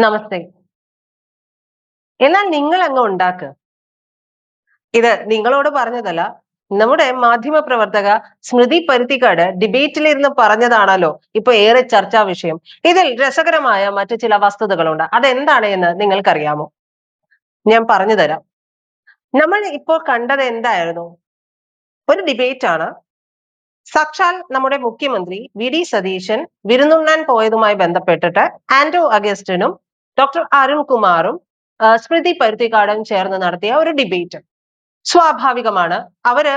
നമസ്തേ. എന്നാൽ നിങ്ങൾ അങ്ങ് ഉണ്ടാക്ക്. ഇത് നിങ്ങളോട് പറഞ്ഞതല്ല. നമ്മുടെ മാധ്യമപ്രവർത്തക സ്മൃതി പരുത്തിക്കാട് ഡിബേറ്റിലിരുന്ന് പറഞ്ഞതാണല്ലോ ഇപ്പൊ ഏറെ ചർച്ചാ വിഷയം. ഇതിൽ രസകരമായ മറ്റു ചില വസ്തുതകളുണ്ട്. അതെന്താണ് എന്ന് നിങ്ങൾക്കറിയാമോ? ഞാൻ പറഞ്ഞു തരാം. നമ്മൾ ഇപ്പോൾ കണ്ടത് എന്തായിരുന്നു? ഒരു ഡിബേറ്റ് ആണ്. സാക്ഷാൽ നമ്മുടെ മുഖ്യമന്ത്രി വി.ഡി. സതീശൻ വിരുന്നുണ്ണാൻ പോയതുമായി ബന്ധപ്പെട്ടിട്ട് ആന്റോ അഗസ്റ്റിനും ഡോക്ടർ അരുൺകുമാറും സ്മൃതി പരുത്തിക്കാടും ചേർന്ന് നടത്തിയ ഒരു ഡിബേറ്റ്. സ്വാഭാവികമാണ്. അവര്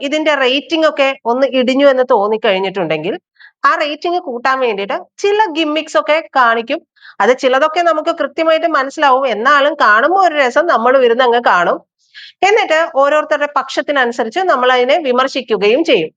ഇതിന്റെ റേറ്റിംഗ് ഒക്കെ ഒന്ന് ഇടിഞ്ഞു എന്ന് തോന്നിക്കഴിഞ്ഞിട്ടുണ്ടെങ്കിൽ ആ റേറ്റിംഗ് കൂട്ടാൻ വേണ്ടിയിട്ട് ചില ഗിമ്മിക്സ് ഒക്കെ കാണിക്കും. അത് ചിലതൊക്കെ നമുക്ക് കൃത്യമായിട്ട് മനസ്സിലാവും. എന്നാലും കാണുമ്പോൾ ഒരു രസം നമ്മൾ ഇരുന്ന് അങ്ങ് കാണും. എന്നിട്ട് ഓരോരുത്തരുടെ പക്ഷത്തിനനുസരിച്ച് നമ്മൾ അതിനെ വിമർശിക്കുകയും ചെയ്യും.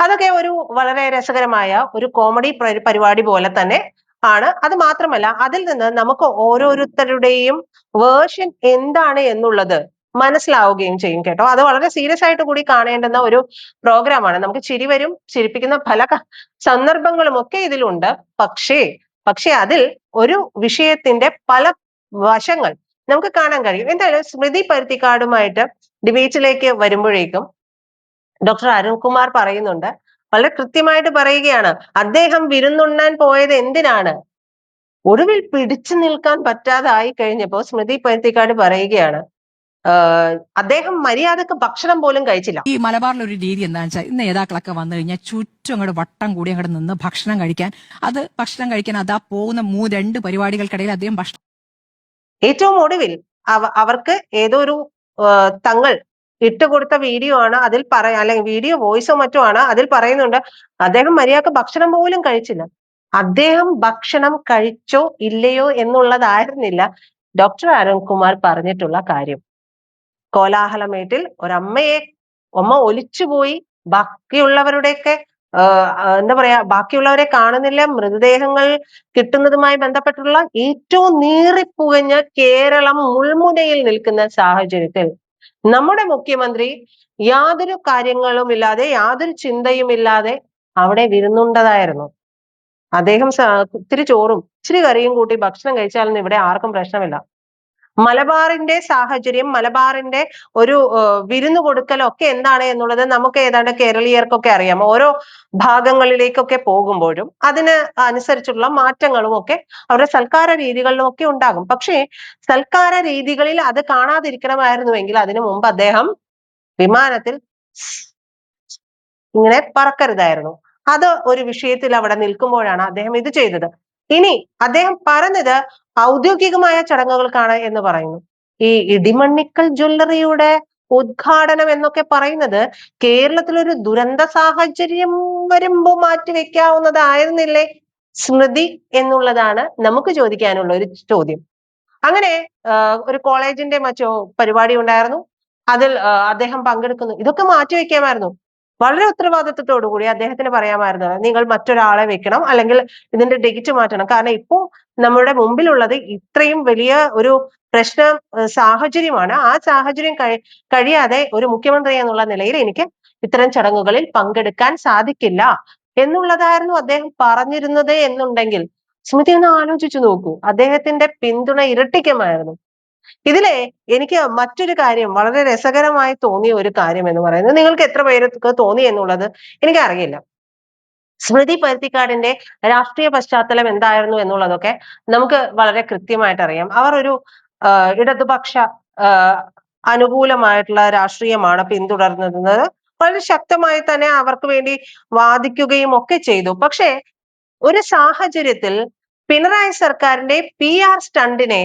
അതൊക്കെ ഒരു വളരെ രസകരമായ ഒരു കോമഡി പരിപാടി പോലെ തന്നെ ആണ്. അത് മാത്രമല്ല, അതിൽ നിന്ന് നമുക്ക് ഓരോരുത്തരുടെയും വേർഷൻ എന്താണ് എന്നുള്ളത് മനസ്സിലാവുകയും ചെയ്യും കേട്ടോ. അത് വളരെ സീരിയസ് ആയിട്ട് കൂടി കാണേണ്ടുന്ന ഒരു പ്രോഗ്രാമാണ്. നമുക്ക് ചിരി വരും, ചിരിപ്പിക്കുന്ന പല സന്ദർഭങ്ങളും ഒക്കെ ഇതിലുണ്ട്. പക്ഷേ പക്ഷേ അതിൽ ഒരു വിഷയത്തിന്റെ പല വശങ്ങൾ നമുക്ക് കാണാൻ കഴിയും. എന്തായാലും സ്മൃതി പരുത്തിക്കാടുമായിട്ട് ഡിബേറ്റിലേക്ക് വരുമ്പോഴേക്കും ഡോക്ടർ അരുൺകുമാർ പറയുന്നുണ്ട്, വളരെ കൃത്യമായിട്ട് പറയുകയാണ്, അദ്ദേഹം വിരുന്നുണ്ണാൻ പോയത് എന്തിനാണ്? ഒടുവിൽ പിടിച്ചു നിൽക്കാൻ പറ്റാതായി കഴിഞ്ഞപ്പോൾ സ്മൃതി പരുത്തിക്കാട് പറയുകയാണ്, അദ്ദേഹം മര്യാദക്ക് ഭക്ഷണം പോലും കഴിച്ചില്ല. ഈ മലബാറിൽ ഒരു രീതി എന്താണെന്ന് വെച്ചാൽ നേതാക്കളൊക്കെ വന്നു കഴിഞ്ഞാൽ ചുറ്റും അങ്ങോട്ട് വട്ടം കൂടി അങ്ങോട്ട് നിന്ന് ഭക്ഷണം കഴിക്കാൻ അതാ പോകുന്ന രണ്ട് പരിപാടികൾക്കിടയിൽ അദ്ദേഹം ഏറ്റവും ഒടുവിൽ അവർക്ക് ഏതോ ഒരു തങ്ങൾ ഇട്ടുകൊടുത്ത വീഡിയോ ആണ്. അതിൽ അല്ലെങ്കിൽ വീഡിയോ വോയിസോ മറ്റോ ആണ്. അതിൽ പറയുന്നുണ്ട്, അദ്ദേഹം മര്യാദക്ക് ഭക്ഷണം പോലും കഴിച്ചില്ല. അദ്ദേഹം ഭക്ഷണം കഴിച്ചോ ഇല്ലയോ എന്നുള്ളതായിരുന്നില്ല ഡോക്ടർ അരുൺകുമാർ പറഞ്ഞിട്ടുള്ള കാര്യം. കോലാഹലമേട്ടിൽ അമ്മ ഒലിച്ചുപോയി. ബാക്കിയുള്ളവരുടെയൊക്കെ എന്താ പറയാ, ബാക്കിയുള്ളവരെ കാണുന്നില്ല. മൃതദേഹങ്ങൾ കിട്ടുന്നതുമായി ബന്ധപ്പെട്ടുള്ള ഏറ്റവും നീറിപ്പുകഞ്ഞ കേരളം മുൾമുനയിൽ നിൽക്കുന്ന സാഹചര്യത്തിൽ നമ്മുടെ മുഖ്യമന്ത്രി യാതൊരു കാര്യങ്ങളും ഇല്ലാതെ, യാതൊരു ചിന്തയും ഇല്ലാതെ അവിടെ വിരുന്നുണ്ടതായിരുന്നു. അദ്ദേഹം ഇത്തിരി ചോറും ഇച്ചിരി കറിയും കൂട്ടി ഭക്ഷണം കഴിച്ചാലൊന്നും ഇവിടെ ആർക്കും പ്രശ്നമില്ല. മലബാറിന്റെ സാഹചര്യം, മലബാറിന്റെ ഒരു വിരുന്നു കൊടുക്കലൊക്കെ എന്താണ് എന്നുള്ളത് നമുക്ക് ഏതാണ്ട് കേരളീയർക്കൊക്കെ അറിയാം. ഓരോ ഭാഗങ്ങളിലേക്കൊക്കെ പോകുമ്പോഴും അതിന് അനുസരിച്ചുള്ള മാറ്റങ്ങളും ഒക്കെ അവരുടെ സൽക്കാര രീതികളിലും ഒക്കെ ഉണ്ടാകും. പക്ഷേ സൽക്കാര രീതികളിൽ അത് കാണാതിരിക്കണമായിരുന്നുവെങ്കിൽ അതിനു മുമ്പ് അദ്ദേഹം വിമാനത്തിൽ ഇങ്ങനെ പറക്കരുതായിരുന്നു. അത് ഒരു വിഷയത്തിൽ അവിടെ നിൽക്കുമ്പോഴാണ് അദ്ദേഹം ഇത് ചെയ്തത്. ഇനി അദ്ദേഹം പറഞ്ഞത് ഔദ്യോഗികമായ ചടങ്ങുകൾക്കാണ് എന്ന് പറയുന്നു. ഈ ഇടിമണ്ണിക്കൽ ജ്വല്ലറിയുടെ ഉദ്ഘാടനം എന്നൊക്കെ പറയുന്നത് കേരളത്തിലൊരു ദുരന്ത സാഹചര്യം വരുമ്പോ മാറ്റിവെക്കാവുന്നതായിരുന്നില്ലേ സ്മൃതി എന്നുള്ളതാണ് നമുക്ക് ചോദിക്കാനുള്ള ഒരു ചോദ്യം. അങ്ങനെ ഒരു കോളേജിന്റെ മറ്റോ പരിപാടി ഉണ്ടായിരുന്നു. അതിൽ അദ്ദേഹം പങ്കെടുക്കുന്നു. ഇതൊക്കെ മാറ്റിവെക്കാമായിരുന്നു. വളരെ ഉത്തരവാദിത്വത്തോടു കൂടി അദ്ദേഹത്തിന് പറയാമായിരുന്നു, നിങ്ങൾ മറ്റൊരാളെ വെക്കണം, അല്ലെങ്കിൽ ഇതിന്റെ ഡേറ്റ് മാറ്റണം. കാരണം ഇപ്പോ നമ്മുടെ മുമ്പിലുള്ളത് ഇത്രയും വലിയ ഒരു പ്രശ്ന സാഹചര്യമാണ്. ആ സാഹചര്യം കഴിയാതെ ഒരു മുഖ്യമന്ത്രി എന്നുള്ള നിലയിൽ എനിക്ക് ഇത്തരം ചടങ്ങുകളിൽ പങ്കെടുക്കാൻ സാധിക്കില്ല എന്നുള്ളതായിരുന്നു അദ്ദേഹം പറഞ്ഞിരുന്നത് എന്നുണ്ടെങ്കിൽ സ്മൃതി ഒന്ന് ആലോചിച്ചു നോക്കൂ, അദ്ദേഹത്തിന്റെ പിന്തുണ ഇരട്ടിക്കുമായിരുന്നു. ഇതിലെ എനിക്ക് മറ്റൊരു കാര്യം, വളരെ രസകരമായി തോന്നിയ ഒരു കാര്യം എന്ന് പറയുന്നത്, നിങ്ങൾക്ക് എത്ര പേർക്ക് തോന്നി എന്നുള്ളത് എനിക്കറിയില്ല. സ്മൃതി പരുത്തിക്കാടിന്റെ രാഷ്ട്രീയ പശ്ചാത്തലം എന്തായിരുന്നു എന്നുള്ളതൊക്കെ നമുക്ക് വളരെ കൃത്യമായിട്ട് അറിയാം. അവർ ഒരു ഇടതുപക്ഷ അനുകൂലമായിട്ടുള്ള രാഷ്ട്രീയമാണ് പിന്തുടർന്നിരുന്നത്. വളരെ ശക്തമായി തന്നെ അവർക്ക് വേണ്ടി വാദിക്കുകയും ഒക്കെ ചെയ്തു. പക്ഷേ ഒരു സാഹചര്യത്തിൽ പിണറായി സർക്കാരിന്റെ PR സ്റ്റണ്ടിനെ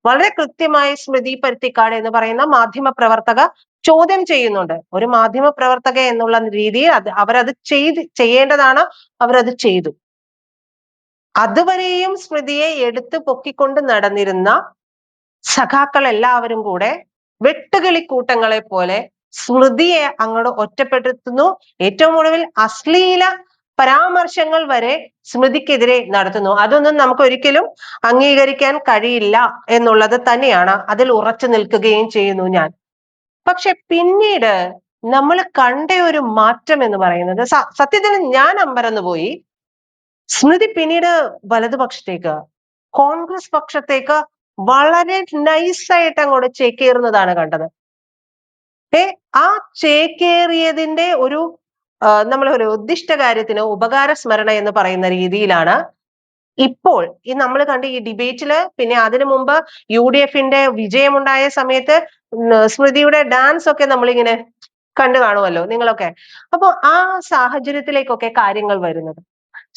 വളരെ കൃത്യമായി സ്മൃതി പരുത്തിക്കാട് എന്ന് പറയുന്ന മാധ്യമ പ്രവർത്തക ചോദ്യം ചെയ്യുന്നുണ്ട്. ഒരു മാധ്യമ പ്രവർത്തക എന്നുള്ള രീതിയിൽ അവരത് ചെയ്യേണ്ടതാണ്. അവരത് ചെയ്തു. അതുവരെയും സ്മൃതിയെ എടുത്തു പൊക്കിക്കൊണ്ട് നടന്നിരുന്ന സഖാക്കൾ എല്ലാവരും കൂടെ വെട്ടുകിളിക്കൂട്ടങ്ങളെ പോലെ സ്മൃതിയെ അങ്ങോട്ട് ഒറ്റപ്പെടുത്തുന്നു. ഏറ്റവും ഒടുവിൽ അശ്ലീല പരാമർശങ്ങൾ വരെ സ്മൃതിക്കെതിരെ നടത്തുന്നു. അതൊന്നും നമുക്ക് ഒരിക്കലും അംഗീകരിക്കാൻ കഴിയില്ല എന്നുള്ളത് തന്നെയാണ്. അതിൽ ഉറച്ചു നിൽക്കുകയും ചെയ്യുന്നു ഞാൻ. പക്ഷെ പിന്നീട് നമ്മൾ കണ്ട ഒരു മാറ്റം എന്ന് പറയുന്നത്, സത്യത്തിൽ ഞാൻ അമ്പരന്ന് പോയി. സ്മൃതി പിന്നീട് വലതുപക്ഷത്തേക്ക്, കോൺഗ്രസ് പക്ഷത്തേക്ക് വളരെ നൈസായിട്ട് അങ്ങോട്ട് ചേക്കേറുന്നതാണ് കണ്ടത്. ആ ചേക്കേറിയതിന്റെ ഒരു നമ്മൾ ഒരു ഉദ്ദിഷ്ട കാര്യത്തിന് ഉപകാര സ്മരണ എന്ന് പറയുന്ന രീതിയിലാണ് ഇപ്പോൾ ഈ നമ്മൾ കണ്ട ഈ ഡിബേറ്റില്, പിന്നെ അതിനു മുമ്പ് UDFന്റെ വിജയമുണ്ടായ സമയത്ത് സ്മൃതിയുടെ ഡാൻസ് ഒക്കെ നമ്മളിങ്ങനെ കണ്ടു കാണുമല്ലോ നിങ്ങളൊക്കെ. അപ്പൊ ആ സാഹചര്യത്തിലേക്കൊക്കെ കാര്യങ്ങൾ വരുന്നത്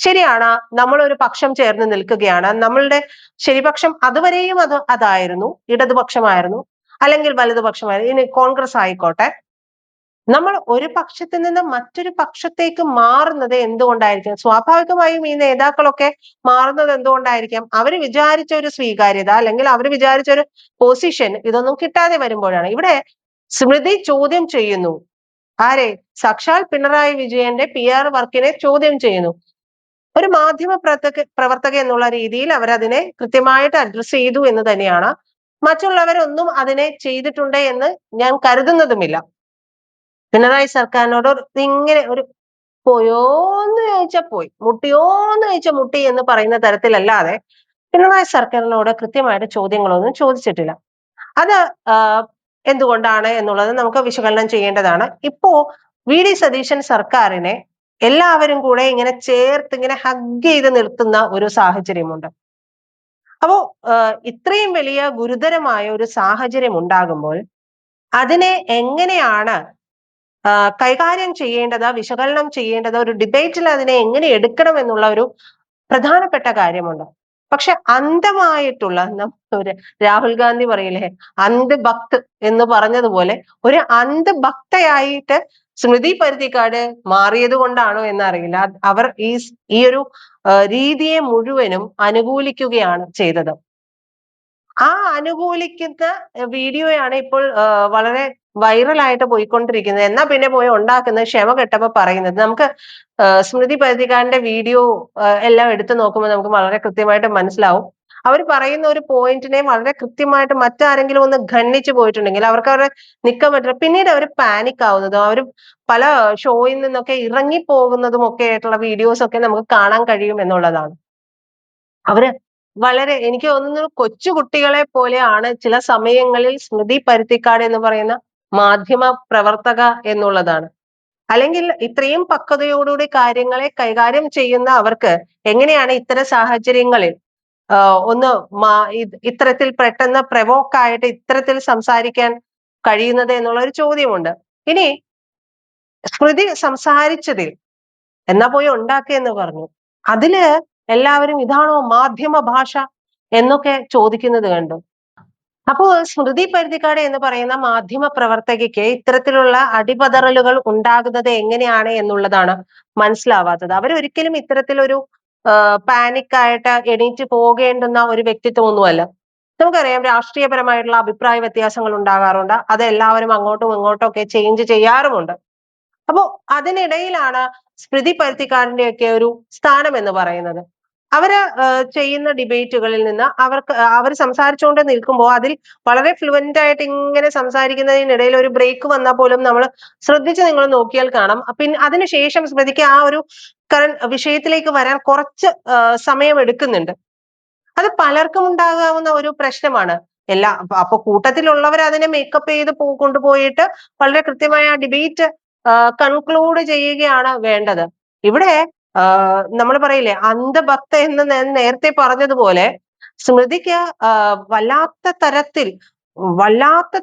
ശരിയാണ്. നമ്മൾ ഒരു പക്ഷം ചേർന്ന് നിൽക്കുകയാണ്. നമ്മളുടെ ശരിപക്ഷം അതുവരെയും അതായിരുന്നു, ഇടതുപക്ഷമായിരുന്നു, അല്ലെങ്കിൽ വലതുപക്ഷമായിരുന്നു, ഇനി കോൺഗ്രസ് ആയിക്കോട്ടെ. നമ്മൾ ഒരു പക്ഷത്തിൽ നിന്ന് മറ്റൊരു പക്ഷത്തേക്ക് മാറുന്നത് എന്തുകൊണ്ടായിരിക്കും? സ്വാഭാവികമായും ഈ നേതാക്കളൊക്കെ മാറുന്നത് എന്തുകൊണ്ടായിരിക്കാം? അവർ വിചാരിച്ച ഒരു സ്വീകാര്യത, അല്ലെങ്കിൽ അവർ വിചാരിച്ച ഒരു പൊസിഷൻ ഇതൊന്നും കിട്ടാതെ വരുമ്പോഴാണ്. ഇവിടെ സ്മൃതി ചോദ്യം ചെയ്യുന്നു. ആരെ? സാക്ഷാൽ പിണറായി വിജയന്റെ PR വർക്കിനെ ചോദ്യം ചെയ്യുന്നു. ഒരു മാധ്യമ പ്രവർത്തക എന്നുള്ള രീതിയിൽ അവരതിനെ കൃത്യമായിട്ട് അഡ്രസ് ചെയ്തു എന്ന് തന്നെയാണ്. മറ്റുള്ളവരൊന്നും അതിനെ ചെയ്തിട്ടുണ്ട് എന്ന് ഞാൻ കരുതുന്നതുമില്ല. പിണറായി സർക്കാരിനോട് ഇങ്ങനെ ഒരു പോയോന്ന് ചോദിച്ചാൽ പോയി, മുട്ടിയോന്ന് ചോദിച്ചാൽ മുട്ടി എന്ന് പറയുന്ന തരത്തിലല്ലാതെ പിണറായി സർക്കാരിനോട് കൃത്യമായിട്ട് ചോദ്യങ്ങളൊന്നും ചോദിച്ചിട്ടില്ല. അത് എന്തുകൊണ്ടാണ് എന്നുള്ളത് നമുക്ക് വിശകലനം ചെയ്യേണ്ടതാണ്. ഇപ്പോ VD സതീശൻ സർക്കാരിനെ എല്ലാവരും കൂടെ ഇങ്ങനെ ചേർത്ത് ഇങ്ങനെ ഹഗ് ചെയ്ത് നിർത്തുന്ന ഒരു സാഹചര്യമുണ്ട്. അപ്പോ ഇത്രയും വലിയ ഗുരുതരമായ ഒരു സാഹചര്യം ഉണ്ടാകുമ്പോൾ അതിനെ എങ്ങനെയാണ് കൈകാര്യം ചെയ്യേണ്ടത്, വിശകലനം ചെയ്യേണ്ടത്, ഒരു ഡിബേറ്റിൽ അതിനെ എങ്ങനെ എടുക്കണം എന്നുള്ള ഒരു പ്രധാനപ്പെട്ട കാര്യമുണ്ട്. പക്ഷെ അന്ധമായിട്ടുള്ള ഒരു രാഹുൽ ഗാന്ധി പറയില്ലേ, അന്ധ ഭക്ത് എന്ന് പറഞ്ഞതുപോലെ ഒരു അന്ധ ഭക്തയായിട്ട് സ്മൃതി പരുത്തിക്കാട് മാറിയത് കൊണ്ടാണോ എന്നറിയില്ല. അവർ ഈ ഒരു രീതിയെ മുഴുവനും അനുകൂലിക്കുകയാണ് ചെയ്തത്. ആ അനുകൂലിക്കുന്ന വീഡിയോയാണ് ഇപ്പോൾ വളരെ വൈറലായിട്ട് പോയിക്കൊണ്ടിരിക്കുന്നത്. എന്നാ പിന്നെ പോയി ഉണ്ടാക്കുന്നത് ക്ഷമ കെട്ടപ്പോ പറയുന്നത്. നമുക്ക് സ്മൃതി പരുത്തിക്കാരന്റെ വീഡിയോ എല്ലാം എടുത്തു നോക്കുമ്പോൾ നമുക്ക് വളരെ കൃത്യമായിട്ട് മനസ്സിലാവും. അവർ പറയുന്ന ഒരു പോയിന്റിനെ വളരെ കൃത്യമായിട്ട് മറ്റാരെങ്കിലും ഒന്ന് ഖണ്ഡിച്ചു പോയിട്ടുണ്ടെങ്കിൽ അവർക്ക് അവരെ നിൽക്കാൻ പറ്റില്ല. പിന്നീട് അവർ പാനിക് ആവുന്നതും അവർ പല ഷോയിൽ നിന്നൊക്കെ ഇറങ്ങി പോകുന്നതും ഒക്കെ ആയിട്ടുള്ള വീഡിയോസ് ഒക്കെ നമുക്ക് കാണാൻ കഴിയും എന്നുള്ളതാണ്. അവര് വളരെ, എനിക്ക് തോന്നുന്നു കൊച്ചു കുട്ടികളെ പോലെയാണ് ചില സമയങ്ങളിൽ സ്മൃതി പരുത്തിക്കാട് എന്ന് പറയുന്ന മാധ്യമ പ്രവർത്തക എന്നുള്ളതാണ്. അല്ലെങ്കിൽ ഇത്രയും പക്വതയോടുകൂടി കാര്യങ്ങളെ കൈകാര്യം ചെയ്യുന്ന അവർക്ക് എങ്ങനെയാണ് ഇത്തരം സാഹചര്യങ്ങളിൽ ഒന്ന് ഇത്തരത്തിൽ പെട്ടെന്ന് പ്രവോക്കായിട്ട് ഇത്തരത്തിൽ സംസാരിക്കാൻ കഴിയുന്നത് എന്നുള്ള ഒരു ചോദ്യമുണ്ട്. ഇനി സ്മൃതി സംസാരിച്ചതിൽ എന്നാ പോയി ഉണ്ടാക്കിയെന്ന് പറഞ്ഞു, അതില് എല്ലാവരും ഇതാണോ മാധ്യമ ഭാഷ എന്നൊക്കെ ചോദിക്കുന്നത് കണ്ടു. അപ്പോൾ സ്മൃതി പരുത്തിക്കാട് എന്ന് പറയുന്ന മാധ്യമ പ്രവർത്തകയ്ക്ക് ഇത്തരത്തിലുള്ള അടിപതറലുകൾ ഉണ്ടാകുന്നത് എങ്ങനെയാണ് എന്നുള്ളതാണ് മനസ്സിലാവാത്തത്. അവരൊരിക്കലും ഇത്തരത്തിലൊരു പാനിക് ആയിട്ട് എണീറ്റ് പോകേണ്ടുന്ന ഒരു വ്യക്തിത്വമൊന്നുമല്ല. നമുക്കറിയാം രാഷ്ട്രീയപരമായിട്ടുള്ള അഭിപ്രായ വ്യത്യാസങ്ങൾ ഉണ്ടാകാറുണ്ട്. അത് എല്ലാവരും അങ്ങോട്ടും ഇങ്ങോട്ടും ഒക്കെ ചേഞ്ച് ചെയ്യാറുമുണ്ട്. അപ്പോ അതിനിടയിലാണ് സ്മൃതി പരുത്തിക്കാടിന്റെ ഒക്കെ ഒരു സ്ഥാനം എന്ന് പറയുന്നത്. അവര് ചെയ്യുന്ന ഡിബേറ്റുകളിൽ നിന്ന് അവർ സംസാരിച്ചുകൊണ്ട് നിൽക്കുമ്പോൾ അതിൽ വളരെ ഫ്ലുവന്റ് ആയിട്ട് ഇങ്ങനെ സംസാരിക്കുന്നതിനിടയിൽ ഒരു ബ്രേക്ക് വന്നാൽ പോലും നമ്മൾ ശ്രദ്ധിച്ച് നിങ്ങൾ നോക്കിയാൽ കാണാം. പിന്നെ അതിനുശേഷം സ്മൃതിക്ക് ആ ഒരു വിഷയത്തിലേക്ക് വരാൻ കുറച്ച് സമയം എടുക്കുന്നുണ്ട്. അത് പലർക്കും ഉണ്ടാകാവുന്ന ഒരു പ്രശ്നമാണ്. അപ്പൊ കൂട്ടത്തിലുള്ളവർ അതിനെ മേക്കപ്പ് ചെയ്ത് കൊണ്ടുപോയിട്ട് വളരെ കൃത്യമായ ഡിബേറ്റ് കൺക്ലൂഡ് ചെയ്യുകയാണ് വേണ്ടത്. ഇവിടെ നമ്മൾ പറയില്ലേ അന്ധഭക്ത എന്ന് ഞാൻ നേരത്തെ പറഞ്ഞതുപോലെ സ്മൃതിക്ക് വല്ലാത്ത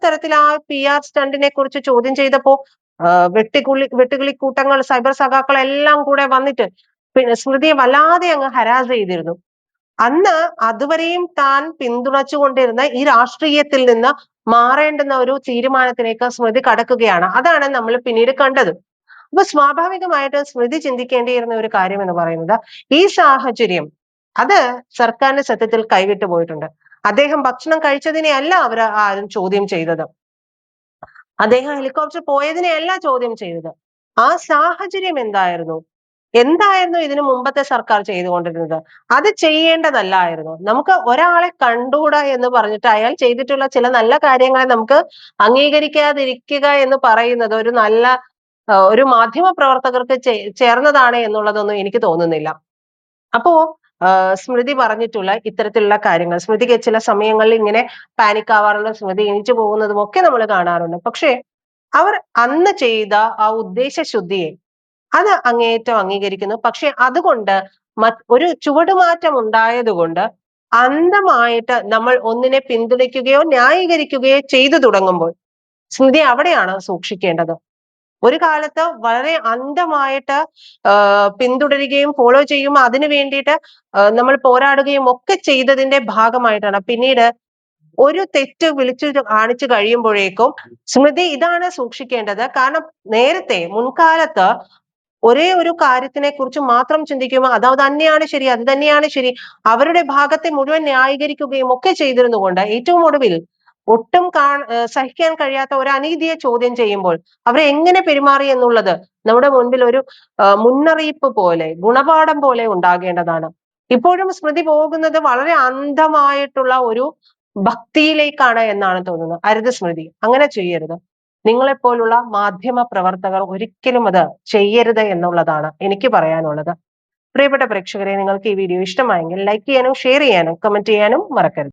തരത്തിൽ ആ PR സ്റ്റണ്ടിനെ കുറിച്ച് ചോദ്യം ചെയ്തപ്പോ വെട്ടുകിളി കൂട്ടങ്ങൾ, സൈബർ സഖാക്കൾ എല്ലാം കൂടെ വന്നിട്ട് പിന്നെ സ്മൃതിയെ വല്ലാതെ അങ്ങ് ഹരാസ് ചെയ്തിരുന്നു. അന്ന് അതുവരെയും താൻ പിന്തുണച്ചുകൊണ്ടിരുന്ന ഈ രാഷ്ട്രീയത്തിൽ നിന്ന് മാറേണ്ടുന്ന ഒരു തീരുമാനത്തിലേക്ക് സ്മൃതി കടക്കുകയാണ്. അതാണ് നമ്മൾ പിന്നീട് കണ്ടത്. അപ്പൊ സ്വാഭാവികമായിട്ട് സ്മൃതി ചിന്തിക്കേണ്ടിയിരുന്ന ഒരു കാര്യം എന്ന് പറയുന്നത് ഈ സാഹചര്യം അത് സർക്കാരിന്റെ സത്യത്തിൽ കൈവിട്ടു പോയിട്ടുണ്ട്. അദ്ദേഹം ഭക്ഷണം കഴിച്ചതിനെ അല്ല അവർ ആരും ചോദ്യം ചെയ്തത്. അദ്ദേഹം ഹെലികോപ്റ്റർ പോയതിനെ അല്ല ചോദ്യം ചെയ്തത്. ആ സാഹചര്യം എന്തായിരുന്നു ഇതിനു മുമ്പത്തെ സർക്കാർ ചെയ്തുകൊണ്ടിരുന്നത്? അത് ചെയ്യേണ്ടതല്ലായിരുന്നു. നമുക്ക് ഒരാളെ കണ്ടുകൂടാ എന്ന് പറഞ്ഞിട്ട് അയാൾ ചെയ്തിട്ടുള്ള ചില നല്ല കാര്യങ്ങളെ നമുക്ക് അംഗീകരിക്കാതിരിക്കുക എന്ന് പറയുന്നത് ഒരു മാധ്യമ പ്രവർത്തകർക്ക് ചേർന്നതാണ് എന്നുള്ളതൊന്നും എനിക്ക് തോന്നുന്നില്ല. അപ്പോ സ്മൃതി പറഞ്ഞിട്ടുള്ള ഇത്തരത്തിലുള്ള കാര്യങ്ങൾ. സ്മൃതിക്ക് ചില സമയങ്ങളിൽ ഇങ്ങനെ പാനിക് ആവാറുള്ള, സ്മൃതി എണീച്ചു പോകുന്നതും ഒക്കെ നമ്മൾ കാണാറുണ്ട്. പക്ഷേ അവർ അന്ന് ചെയ്ത ആ ഉദ്ദേശശുദ്ധിയെ അത് അങ്ങേയറ്റം അംഗീകരിക്കുന്നു. പക്ഷെ അതുകൊണ്ട് ഒരു ചുവടുമാറ്റം ഉണ്ടായതുകൊണ്ട് അന്ധമായിട്ട് നമ്മൾ ഒന്നിനെ പിന്തുണയ്ക്കുകയോ ന്യായീകരിക്കുകയോ ചെയ്തു തുടങ്ങുമ്പോൾ സ്മൃതി അവിടെയാണ് സൂക്ഷിക്കേണ്ടത്. ഒരു കാലത്ത് വളരെ അന്ധമായിട്ട് പിന്തുടരുകയും ഫോളോ ചെയ്യും, അതിനു വേണ്ടിയിട്ട് നമ്മൾ പോരാടുകയും ഒക്കെ ചെയ്തതിന്റെ ഭാഗമായിട്ടാണ് പിന്നീട് ഒരു തെറ്റ് വിളിച്ചു കാണിച്ചു കഴിയുമ്പോഴേക്കും സ്മൃതി ഇതാണ് സൂക്ഷിക്കേണ്ടത്. കാരണം നേരത്തെ മുൻകാലത്ത് ഒരേ ഒരു കാര്യത്തിനെ കുറിച്ച് മാത്രം ചിന്തിക്കുമ്പോൾ അത് തന്നെയാണ് ശരി, അത് തന്നെയാണ് ശരി, അവരുടെ ഭാഗത്തെ മുഴുവൻ ന്യായീകരിക്കുകയും ഒക്കെ ചെയ്തിരുന്നുകൊണ്ട് ഏറ്റവും ഒടുവിൽ ഒട്ടും സഹിക്കാൻ കഴിയാത്ത ഒരു അനീതിയെ ചോദ്യം ചെയ്യുമ്പോൾ അവരെ എങ്ങനെ പെരുമാറി എന്നുള്ളത് നമ്മുടെ മുൻപിൽ ഒരു മുന്നറിയിപ്പ് പോലെ, ഗുണപാഠം പോലെ ഉണ്ടാകേണ്ടതാണ്. ഇപ്പോഴും സ്മൃതി പോകുന്നത് വളരെ അന്ധമായിട്ടുള്ള ഒരു ഭക്തിയിലേക്കാണ് എന്നാണ് തോന്നുന്നത്. അരുത് സ്മൃതി, അങ്ങനെ ചെയ്യരുത്. നിങ്ങളെപ്പോലുള്ള മാധ്യമ പ്രവർത്തകർ ഒരിക്കലും അത് ചെയ്യരുത് എന്നുള്ളതാണ് എനിക്ക് പറയാനുള്ളത്. പ്രിയപ്പെട്ട പ്രേക്ഷകരെ, നിങ്ങൾക്ക് ഈ വീഡിയോ ഇഷ്ടമായെങ്കിൽ ലൈക്ക് ചെയ്യാനും ഷെയർ ചെയ്യാനും കമന്റ് ചെയ്യാനും മറക്കരുത്.